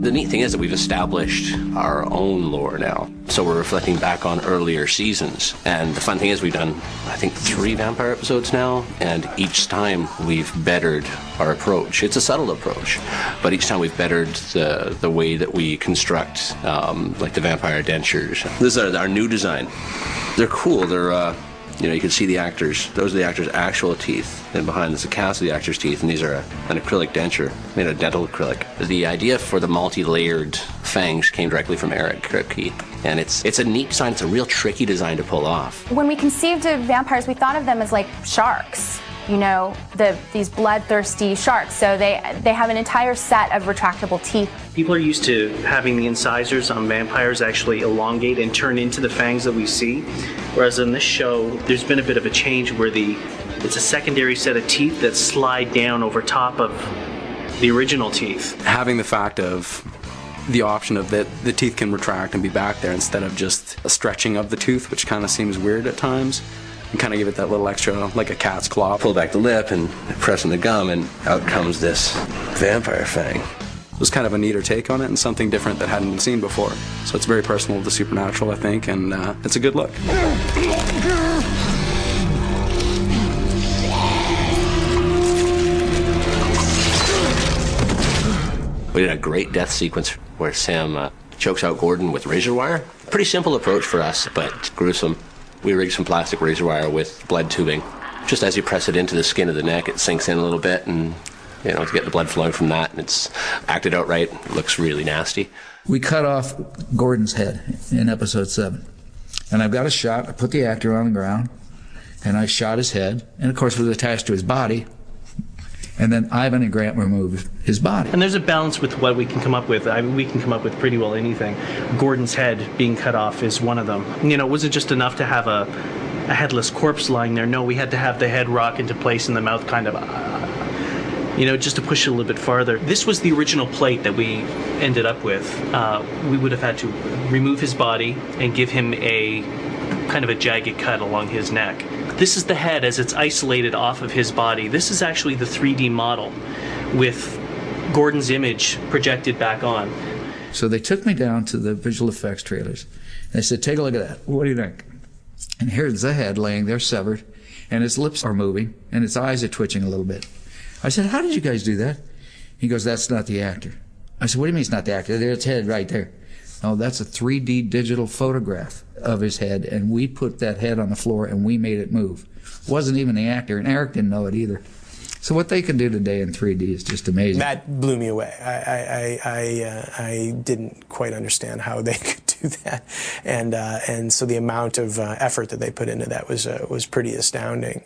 The neat thing is that we've established our own lore now. So we're reflecting back on earlier seasons. And the fun thing is we've done, I think, 3 vampire episodes now, and each time we've bettered our approach. It's a subtle approach, but each time we've bettered the way that we construct, like the vampire dentures. This is our new design. They're cool. They're, you can see the actors. Those are the actors' actual teeth. And behind this is a cast of the actors' teeth, and these are an acrylic denture, made of dental acrylic. The idea for the multi-layered fangs came directly from Eric Kripke. And it's a neat design. It's a real tricky design to pull off. When we conceived of vampires, we thought of them as like sharks. These bloodthirsty sharks. So they have an entire set of retractable teeth. People are used to having the incisors on vampires actually elongate and turn into the fangs that we see. Whereas in this show, there's been a bit of a change where it's a secondary set of teeth that slide down over top of the original teeth. Having the fact of the option of that the teeth can retract and be back there instead of just a stretching of the tooth, which kind of seems weird at times. And kind of give it that little extra, like a cat's claw. Pull back the lip and press on the gum, and out comes this vampire fang. It was kind of a neater take on it and something different that hadn't been seen before. So it's very personal to Supernatural, I think, and it's a good look. We did a great death sequence where Sam chokes out Gordon with razor wire. Pretty simple approach for us, but gruesome. We rigged some plastic razor wire with blood tubing. Just as you press it into the skin of the neck, it sinks in a little bit, and to get the blood flowing from that, and it's acted out right. It looks really nasty. We cut off Gordon's head in episode 7. And I've got a shot. I put the actor on the ground, and I shot his head, and of course it was attached to his body. And then Ivan and Grant removed his body. And there's a balance with what we can come up with. I mean, we can come up with pretty well anything. Gordon's head being cut off is one of them. It wasn't just enough to have a headless corpse lying there. No, we had to have the head rock into place and the mouth kind of, just to push it a little bit farther. This was the original plate that we ended up with. We would have had to remove his body and give him a kind of a jagged cut along his neck. This is the head as it's isolated off of his body. This is actually the 3D model with Gordon's image projected back on. So they took me down to the visual effects trailers. And they said, take a look at that. What do you think? And here's the head laying there severed, and his lips are moving, and his eyes are twitching a little bit. I said, how did you guys do that? He goes, that's not the actor. I said, what do you mean it's not the actor? There's his head right there. Oh, that's a 3D digital photograph of his head, and we put that head on the floor and we made it move. It wasn't even the actor, and Eric didn't know it either. So what they can do today in 3D is just amazing. That blew me away. I didn't quite understand how they could do that, and so the amount of effort that they put into that was pretty astounding.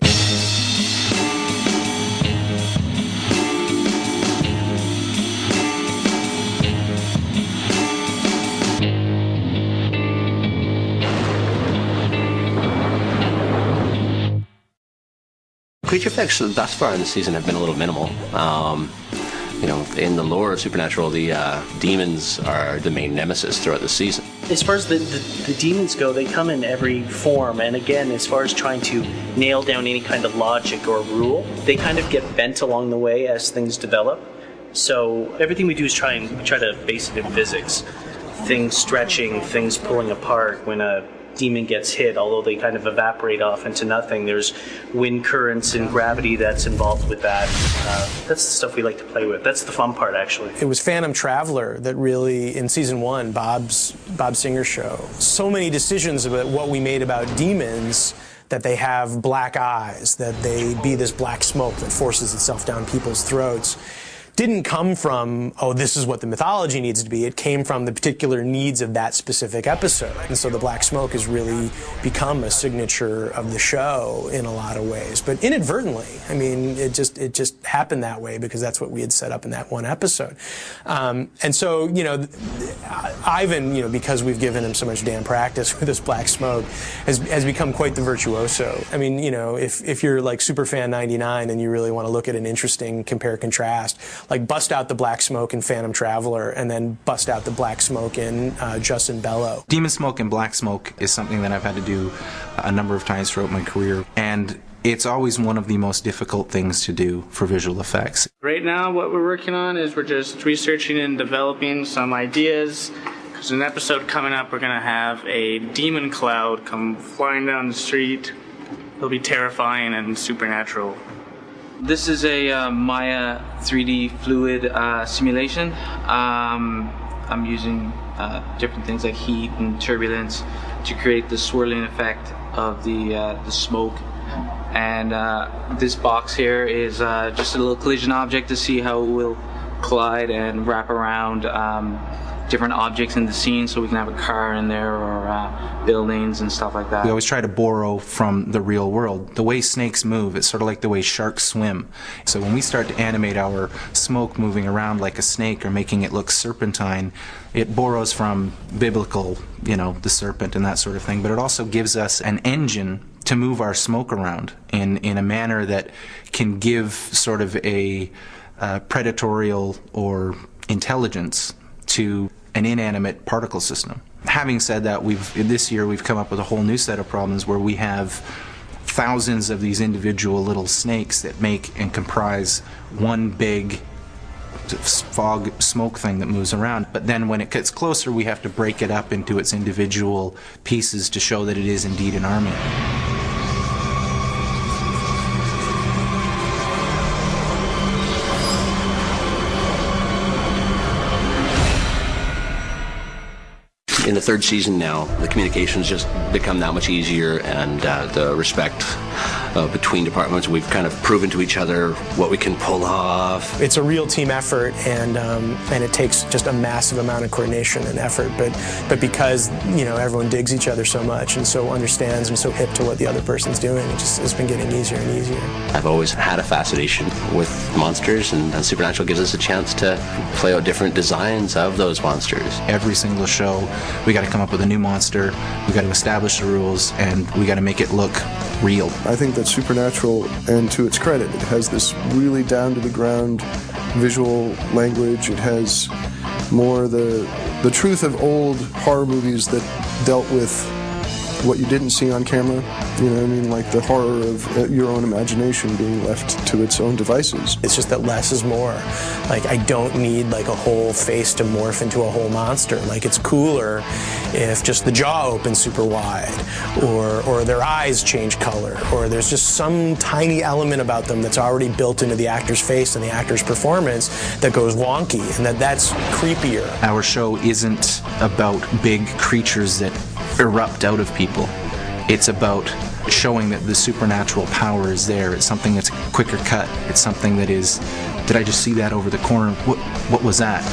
Creature effects thus far in the season have been a little minimal. In the lore of Supernatural, the demons are the main nemesis throughout the season. As far as the demons go, they come in every form, and again, as far as trying to nail down any kind of logic or rule, they kind of get bent along the way as things develop. So everything we do is try to base it in physics. Things stretching, things pulling apart. When a demon gets hit, although they kind of evaporate off into nothing, there's wind currents and gravity that's involved with that. That's the stuff we like to play with. That's the fun part, actually. It was Phantom Traveler that really, in season 1, Bob Singer's show, so many decisions about what we made about demons, that they have black eyes, that they be this black smoke that forces itself down people's throats, didn't come from, oh, this is what the mythology needs to be. It came from the particular needs of that specific episode. And so the black smoke has really become a signature of the show in a lot of ways. But inadvertently, I mean, it just happened that way because that's what we had set up in that one episode. And so, Ivan, because we've given him so much damn practice with this black smoke, has become quite the virtuoso. I mean, if you're like Superfan 99 and you really want to look at an interesting compare-contrast, like bust out the black smoke in Phantom Traveler and then bust out the black smoke in Justin Bello. Demon smoke and black smoke is something that I've had to do a number of times throughout my career. And It's always one of the most difficult things to do for visual effects. Right now, what we're working on is we're just researching and developing some ideas. Because in an episode coming up, we're going to have a demon cloud come flying down the street. It'll be terrifying and supernatural. This is a Maya 3D fluid simulation. I'm using different things like heat and turbulence to create the swirling effect of the smoke. And this box here is just a little collision object to see how it will collide and wrap around different objects in the scene, so we can have a car in there or buildings and stuff like that. We always try to borrow from the real world. The way snakes move, it's sort of like the way sharks swim. So when we start to animate our smoke moving around like a snake or making it look serpentine, it borrows from biblical, the serpent and that sort of thing, but it also gives us an engine to move our smoke around in a manner that can give sort of a predatorial or intelligence to an inanimate particle system. Having said that, this year we've come up with a whole new set of problems where we have thousands of these individual little snakes that make and comprise one big fog smoke thing that moves around. But then when it gets closer, we have to break it up into its individual pieces to show that it is indeed an army. In the third season now, the communications just become that much easier, and the respect between departments, we've kind of proven to each other what we can pull off. It's a real team effort, and it takes just a massive amount of coordination and effort. But because everyone digs each other so much and so understands and so hip to what the other person's doing, it's been getting easier and easier. I've always had a fascination with monsters, and Supernatural gives us a chance to play out different designs of those monsters. Every single show, we got to come up with a new monster, we got to establish the rules, and we got to make it look real. I think that Supernatural, and to its credit, it has this really down-to-the-ground visual language. It has more the truth of old horror movies that dealt with what you didn't see on camera. Like the horror of your own imagination being left to its own devices. It's just that less is more. Like, I don't need like a whole face to morph into a whole monster. Like, it's cooler if just the jaw opens super wide, or their eyes change color, or there's just some tiny element about them that's already built into the actor's face and the actor's performance that goes wonky, and that's creepier. Our show isn't about big creatures that erupt out of people. It's about showing that the supernatural power is there. It's something that's quicker cut. It's something that is, did I just see that over the corner? What was that?